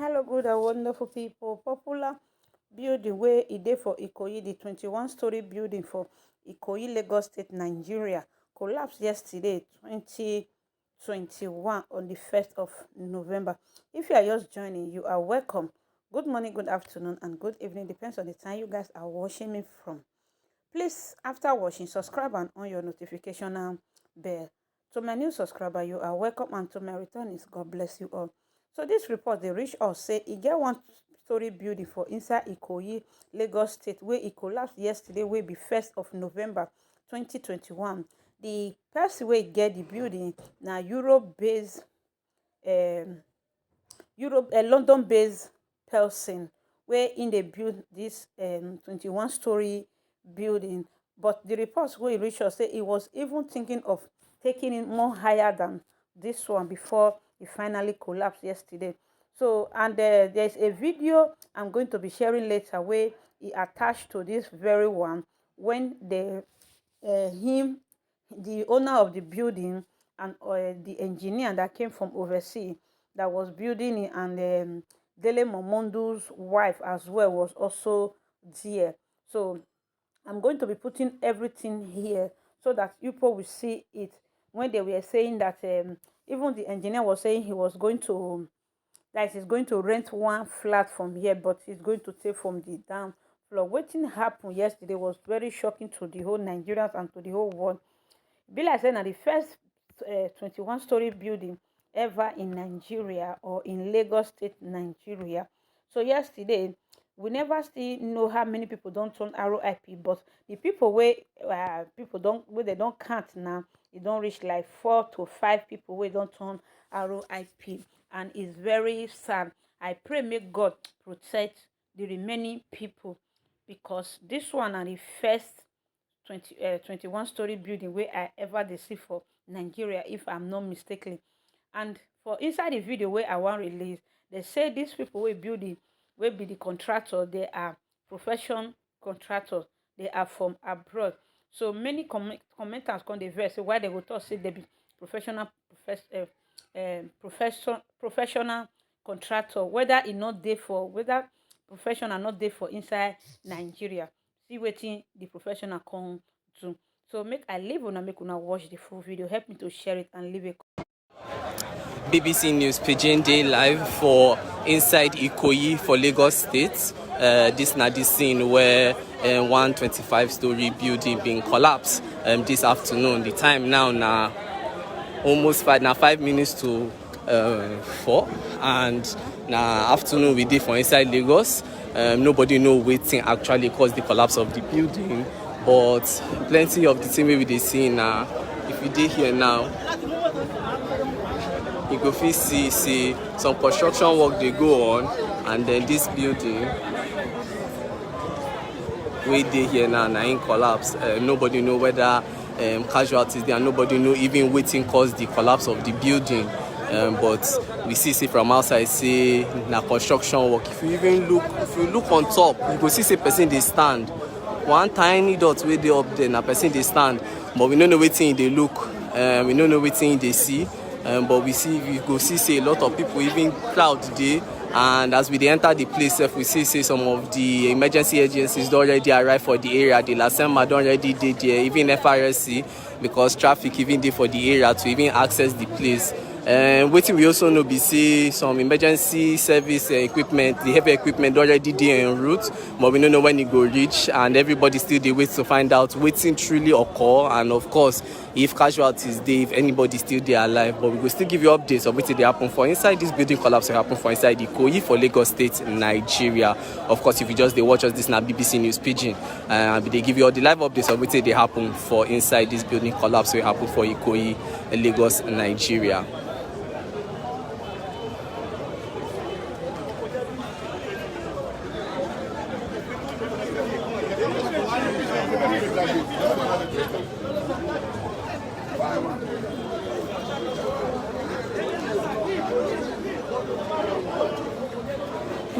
Hello, good and wonderful people. Popular building where it dey for IkoyI, the 21-story building for IkoyI, Lagos State, Nigeria, collapsed yesterday, 2021, on the 1st of November. If you are just joining, you are welcome. Good morning, good afternoon, and good evening. Depends on the time you guys are watching me from. Please, after watching, subscribe and on your notification bell. To my new subscriber, you are welcome, and to my returnees, God bless you all. So this report, they reach us, say e get one-story building for inside IkoyI, Lagos State, where it collapsed yesterday, wey be 1st of November 2021. The person wey get the building na Europe-based, London-based person, where in dey build this 21-story building. But the reports wey reach us say he was even thinking of taking it more higher than this one before it finally collapsed yesterday. So, and there's a video I'm going to be sharing later where he attached to this very one, when the owner of the building and the engineer that came from overseas that was building it, and Dele Omodu's wife as well was also there. So I'm going to be putting everything here so that people will see it. When they were saying that even the engineer was saying he was going to, that he's going to rent one flat from here, but he's going to take from the down floor. What happened yesterday was very shocking to the whole Nigerians and to the whole world. Be like saying that the first 21-story building ever in Nigeria, or in Lagos State, Nigeria. So yesterday, we never still know how many people don't turn ROIP, but the people where they don't count now, it don't reach like 4 to 5 people where don't turn ROIP, and it's very sad. I pray may God protect the remaining people, because this one and the first 21-story building where I ever see for Nigeria, if I'm not mistaken. And for inside the video where I want release, they say these people will build it, will be the contractor. They are professional contractors. They are from abroad. So many commenters come the verse why they will talk say they be professional professional contractor, whether it not there for, whether professional not there for inside Nigeria. See wetin the professional come to. So make I leave una, make una watch the full video. Help me to share it and leave a BBC News Pidgin Day live for inside IkoyI for Lagos State. This na the scene where 125-story building being collapsed this afternoon. The time now na almost 5 minutes to 4, and na afternoon we did for inside Lagos. Nobody know wetin actually caused the collapse of the building, but plenty of the thing we dey see now. If you dey here now, you go fit see some construction work they go on, and then this building wey dey here now na in collapse. Nobody know whether casualties there, and nobody know even wetin caused the collapse of the building. But we see from outside say na construction work. If you look on top, you go see person they stand. One tiny dot wey dey up there na person they stand, but we don't know wetin they look. We don't know wetin they see. But we go see say a lot of people, even crowd dey, and as we enter the place, we see some of the emergency agencies don already arrive for the area. The LASEMA don already dey there, even FRSC, because traffic even dey for the area to even access the place. Wetin we also know be say some emergency service equipment, the heavy equipment already dey en route, but we don't know when it go reach, and everybody still dey wait to find out wetin truly occur, and of course if casualties dey, if anybody still dey alive. But we will still give you updates of wetin dey happen for inside this building collapse wey happen for inside IkoyI for Lagos State, Nigeria. Of course, if you just dey watch us, this na BBC News Pidgin, and we dey give you all the live updates of wetin dey happen for inside this building collapse wey happen for IkoyI, Lagos, Nigeria.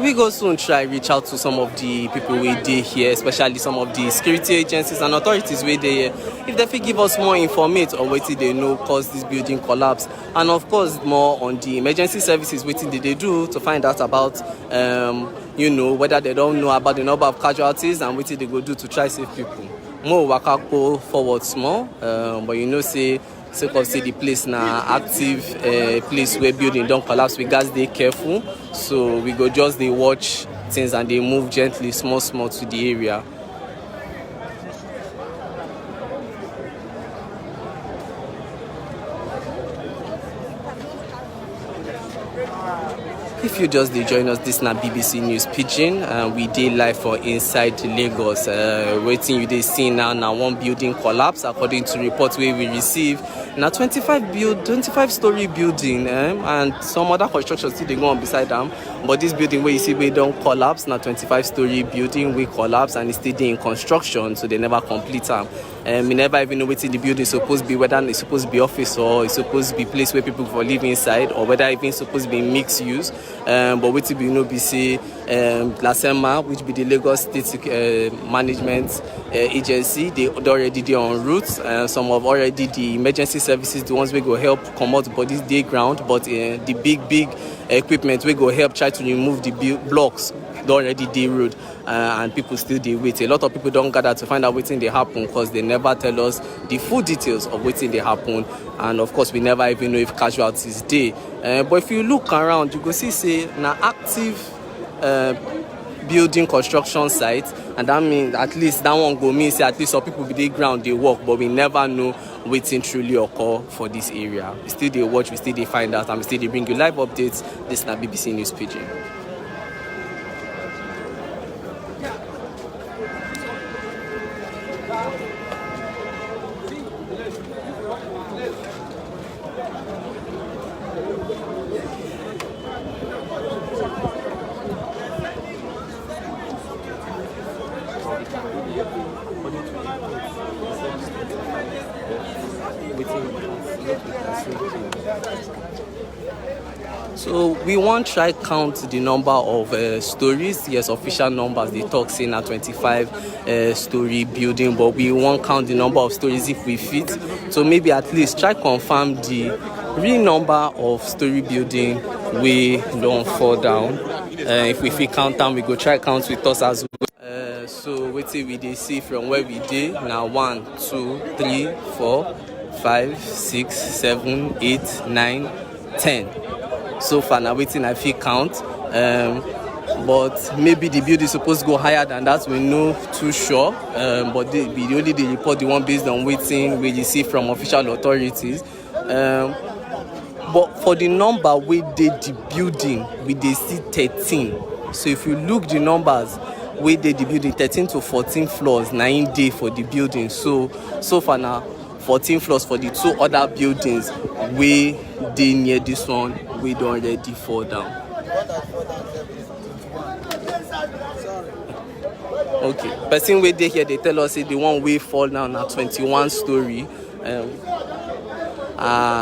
We go soon try reach out to some of the people we dey here, especially some of the security agencies and authorities wey dey here. If they fit give us more information on wetin they know cause this building collapse, and of course more on the emergency services wetin they do to find out about whether they don't know about the number of casualties and wetin they go do to try save people. More waka go forward small, but say sake of say the place na active place where building don't collapse, we gats dey careful, so we go just dey watch things and they move gently small to the area. If you just dey join us, this na BBC News Pidgin, and we dey live for inside Lagos. Wetin you dey see now one building collapse according to reports we receive. Na 25-story building, and some other construction still dey go on beside them. But this building where you see we don't collapse, na 25-story building we collapse and it's still in construction, so they never complete them. We never even know wetin the building supposed to be, whether it's supposed to be office or it's supposed to be place where people for live inside, or whether even supposed to be mixed use. But wetin we know be say LASEMA, which be the Lagos State Management Agency, they already dey en route. Some of already the emergency services, the ones we go help come out bodies dey ground, but the big equipment we go help try to remove the blocks already dey road, and people still dey wait. A lot of people don't gather to find out wetin dey happen because they never tell us the full details of wetin dey happen, and of course we never even know if casualties dey. But if you look around, you go see say na active building construction site, and that means at least that one go mean say at least some people be dey ground dey work, but we never know wetin truly occur for this area. We still dey watch, we still dey find out, and we still dey bring you live updates. This na BBC News Pidgin. So we won't try count the number of stories. Yes, official numbers they talk say na 25-story building, but we won't count the number of stories if we fit. So maybe at least try confirm the real number of story building we don't fall down. If we fit count them, we go try count with us as well. So wetin we dey see from where we dey now: 1, 2, 3, 4, 5, 6, 7, 8, 9, 10. So far now waiting I fit count, but maybe the building is supposed to go higher than that. We no too sure, but we only dey report the one based on waiting we receive from official authorities. But for the number we did the building, we dey see 13. So if you look the numbers, we did the building 13 to 14 floors, 9 day for the building. So far now 14 floors for the 2 other buildings we dey near this one, we don't already fall down. Okay, person wey dey here, they tell us say the one we fall down na 21 story.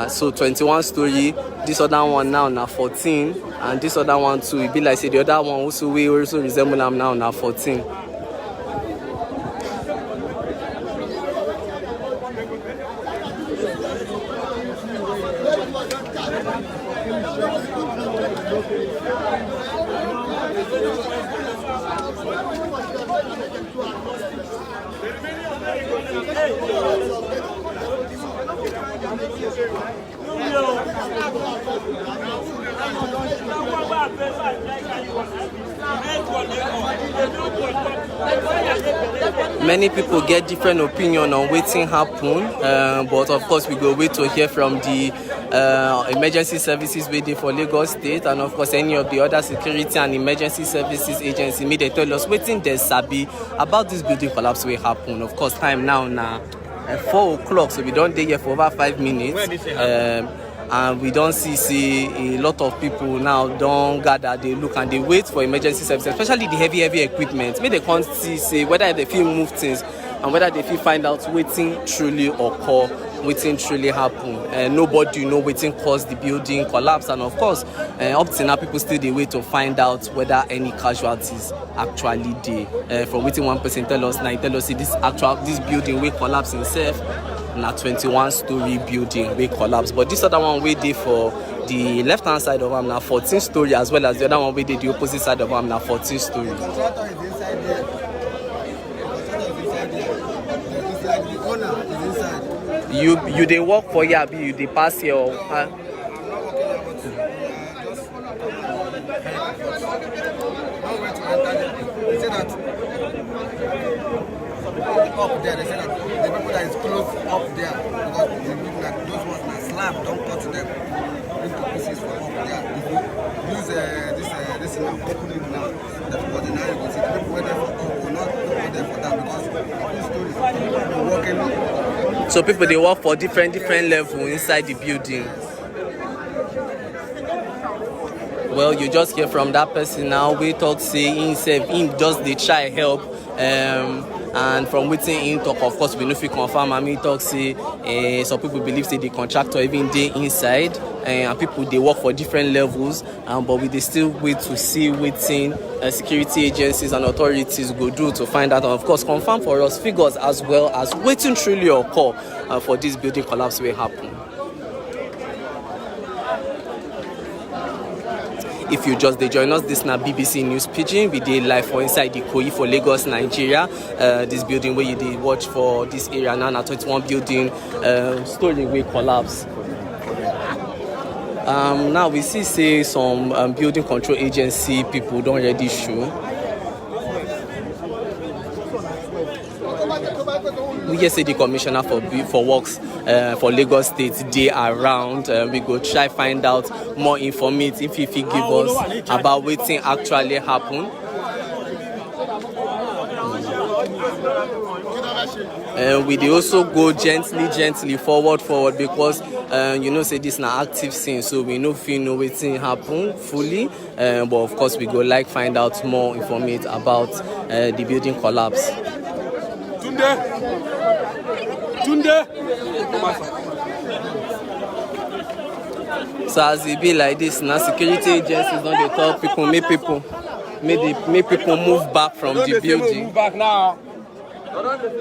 So 21 story, this other one now na 14, and this other one too, it be like say the other one also we also resemble them now na 14. Many people get different opinion on wetin happen, but of course we go wait to hear from the emergency services wey dey for Lagos State, and of course any of the other security and emergency services agency may they tell us wetin they sabi about this building collapse wey happen. Of course time now na 4 o'clock, so we don't dey here for over 5 minutes, and we don't see a lot of people now don't gather, they look and they wait for emergency services, especially the heavy equipment. May they can't see say whether they feel move things and whether they feel find out wetin truly occur wetin truly happen. Nobody know wetin cause the building collapse, and of course up till now people still dey wait to find out whether any casualties actually dey. From wetin one person tell us now, he tell us say this building wey collapse itself na 21-story building wey collapse, but this other one wey dey for the left hand side of am na 14-story, as well as the other one wey dey the opposite side of am na 14-story. You dey work for here, abi you dey pass here or up there, they say that the people that is close up there, because the people that those ones that slab don't cut them into pieces from up there. If you use this now, open it now, that's what the now will see. People wait there for up will not wait there for that, because these stories are working. So people they work for different levels inside the building. Well, you just hear from that person now. We talk say himself, him just they try help. And from wetin him talk, of course we no fit confirm. And me talk say some people believe say the contractor even dey inside, and people they work for different levels. But we dey still wait to see wetin security agencies and authorities go do to find out, and of course confirm for us figures as well as wetin truly occur for this building collapse wey happen. If you just join us, this na BBC News Pidgin. We dey live for inside IkoyI for Lagos, Nigeria. This building where you dey watch for this area now, na 21 building Støry wey collapse. Now we see say some building control agency people don already show. We hear say the commissioner for works for Lagos State dey around. We go try find out more information if he give us about wetin actually happen. We dey also go gently forward because you know say this na active scene, so we no fit know wetin happen fully. But of course we go like find out more information about the building collapse. Tunde. So as it be like this, now security agencies don't dey tell people, make people move back from the building. Move back now.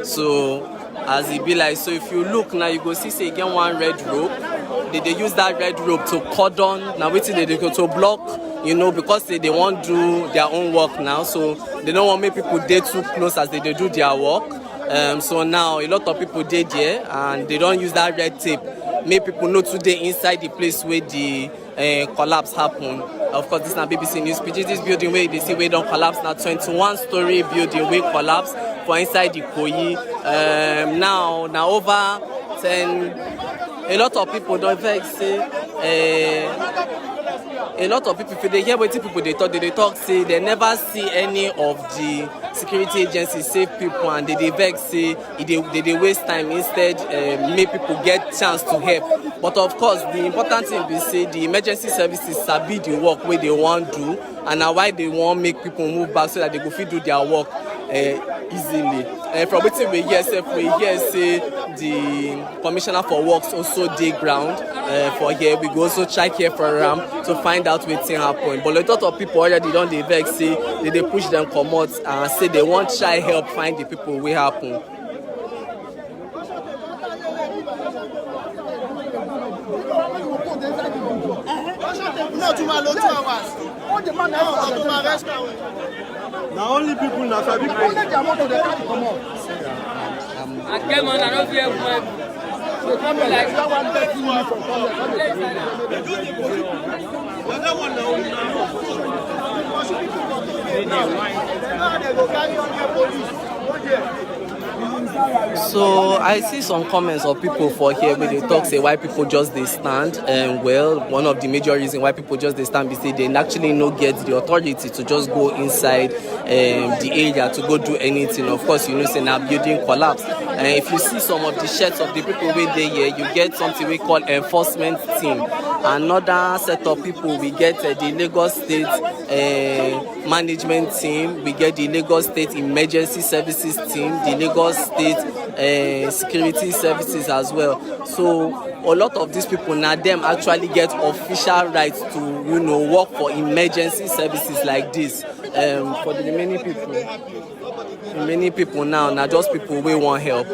So as it be like, so if you look now, you go see say again one red rope. They use that red rope to cordon. Now waiting they go to block, you know, because they want to do their own work now. So they don't want make people dey too close as they do their work. So now a lot of people dey there and they don't use that red tape. Make people know today inside the place where the collapse happened. Of course, this is not BBC News Pidgin. This building where they see where don't collapse now 21-story building where collapse for inside the IkoyI. Now over 10. A lot of people don't vex say. A lot of people, if they hear what people they talk say they never see any of the security agencies save people, and they vex say they waste time instead make people get chance to help. But of course the important thing is say the emergency services sabi the work where they want to do, and now why they want make people move back so that they go fit do their work easily. From what we hear say the commissioner for works also dey ground for here. We go also check here for am to find out wetin happen. But a lot of people already don dey vex say they push them comot and say they want try help find the people wey happen. Now only people now sabi pay. Only the amount of the carry come out. I came on, I don't fear for so come like that one 30 minutes from come. That one now. They go carry on the police. So I see some comments of people for here where they talk say why people just they stand. Well, one of the major reasons why people just they stand is say they actually no get the authority to just go inside the area to go do anything. Of course, you know say now building collapse. If you see some of the shirts of the people where they here, you get something we call enforcement team. Another set of people, we get the Lagos State management team, we get the Lagos State emergency services team, the Lagos State security services as well. So a lot of these people now, them actually get official rights to, you know, work for emergency services like this. For the many people now just people we want help.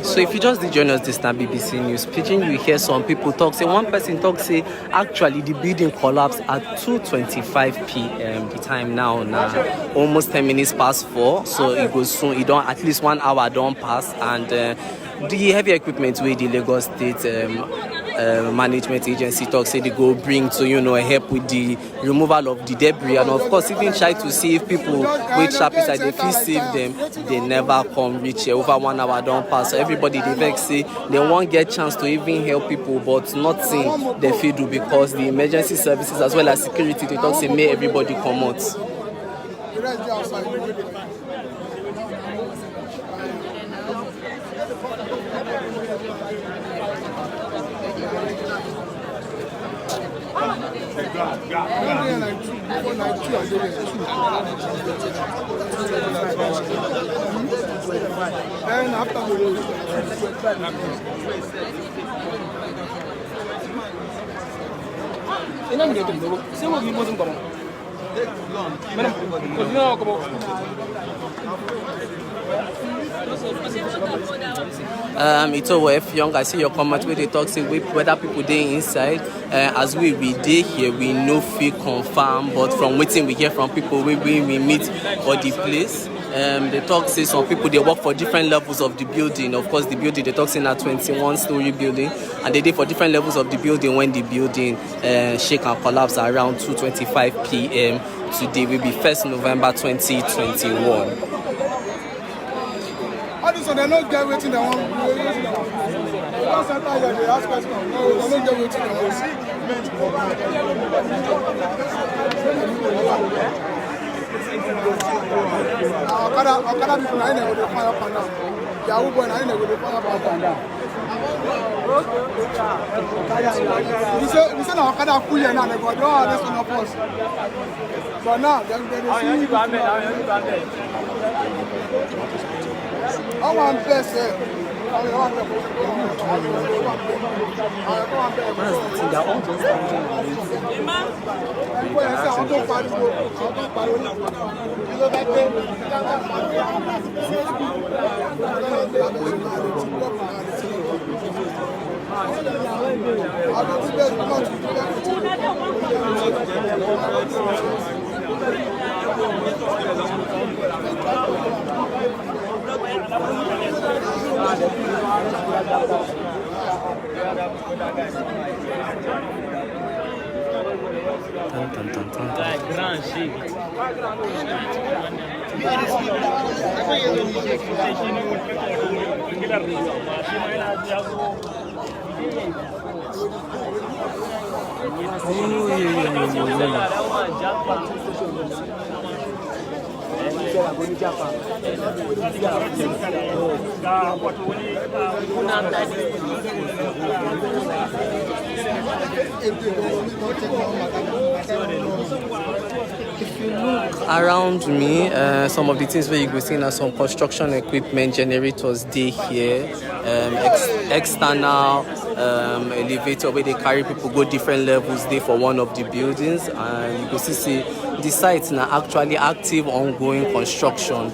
So if you just did join us this time, BBC News Pidgin, you hear some people talk, say one person talk, say actually the building collapsed at 2:25 p.m. The time now almost 10 minutes past 4, so it goes soon. It don't, at least 1 hour don't pass, and the heavy equipment with the Lagos State management agency talk say they go bring to, you know, help with the removal of the debris, and of course even try to see if people with sharp inside they feel save them. They never come reach here. Over 1 hour don't pass, so everybody they vex say they won't get chance to even help people, but nothing they feel do, because the emergency services as well as security they talk say may everybody come out. It's over young. I see your comment where they talk say whether people dey inside. As we dey here, we no feel confirm, but from waiting we hear from people we meet for the place. They talk say some people they work for different levels of the building. Of course, the building they talk say na 21-story building, and they did for different levels of the building when the building shake and collapse around 2:25 p.m. Today will be 1st November 2021. So they don't get waiting they want. They ask questions. No, they don't get waiting they Okada people na ine go dey fire up and down. Yahoo boy na ine go dey fire up and down. We say na Okada cool here now, they go do all this on of us. But now they see. I want best. Grand chic. If you look around me, some of the things where you go see are some construction equipment, generators dey here, external elevator where they carry people go different levels dey for one of the buildings, and you go see the site now actually active ongoing construction.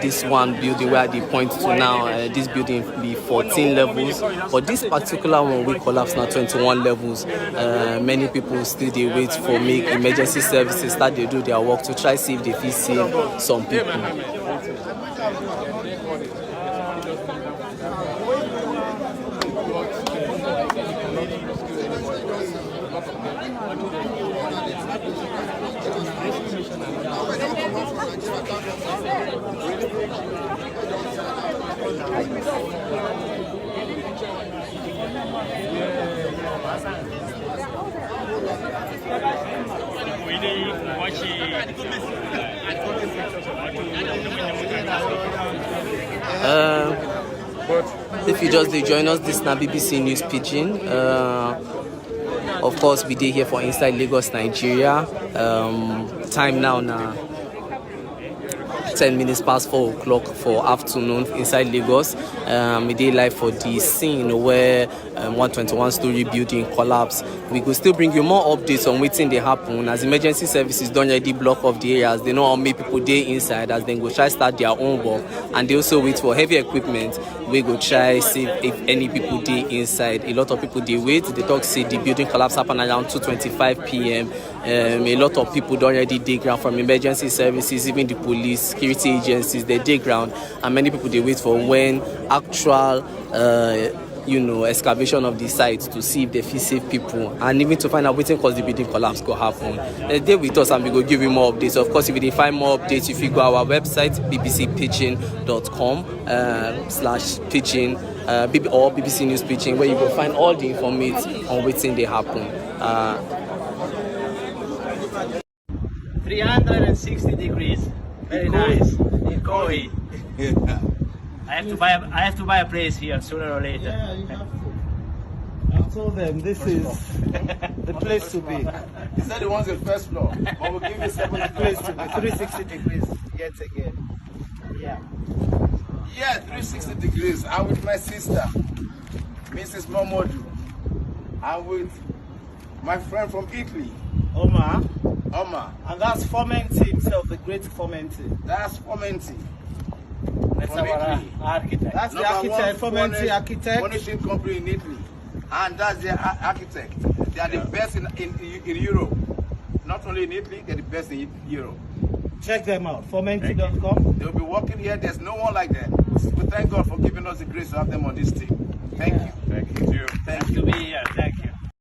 This one building where they point to now, this building be 14 levels, but this particular one we collapse now 21 levels. Many people still they wait for make emergency services start they do their work to try see if they fit save some people. If you just join us, this is now BBC News Pidgin. Of course, we did here for Inside Lagos, Nigeria. Time now 10 minutes past 4 o'clock for afternoon inside Lagos. We did live for the scene where 121 Støry building collapse. We could still bring you more updates on waiting they happen as emergency services don't already block off the areas. They know how many people they inside as they go try start their own work, and they also wait for heavy equipment. We go try see if any people they inside. A lot of people they wait. They talk say the building collapse happened around 2:25 p.m. A lot of people don't already dig ground from emergency services, even the police, security agencies, they dig ground, and many people they wait for when actual excavation of the site to see if they fit save people, and even to find out waiting cause the building collapse go happen. Stay with us and we go give you more updates. Of course, if you find more updates, if you go our website bbcpidgin.com/pidgin or BBC News Pidgin, where you will find all the information on waiting they happen. 360 degrees. Very nice. IkoyI. I have to buy a place here sooner or later. Yeah, you have to. I told them this is the place to be. He said he wants the first floor, but we'll give you second Place to be 360 degrees yet again. Yeah. Yeah, 360 degrees. I'm with my sister, Mrs. Omodu. I'm with my friend from Italy, Omar. And that's Formenti himself, the great Formenti. That's Formenti. That's From our Italy. architect. That's the architect, Formenti architect. Furnishing company in Italy, and that's their architect. They are the best in Europe. Not only in Italy, they're the best in Europe. Check them out, Formenti.com. They'll be working here. There's no one like them. We thank God for giving us the grace to have them on this team. Thank you.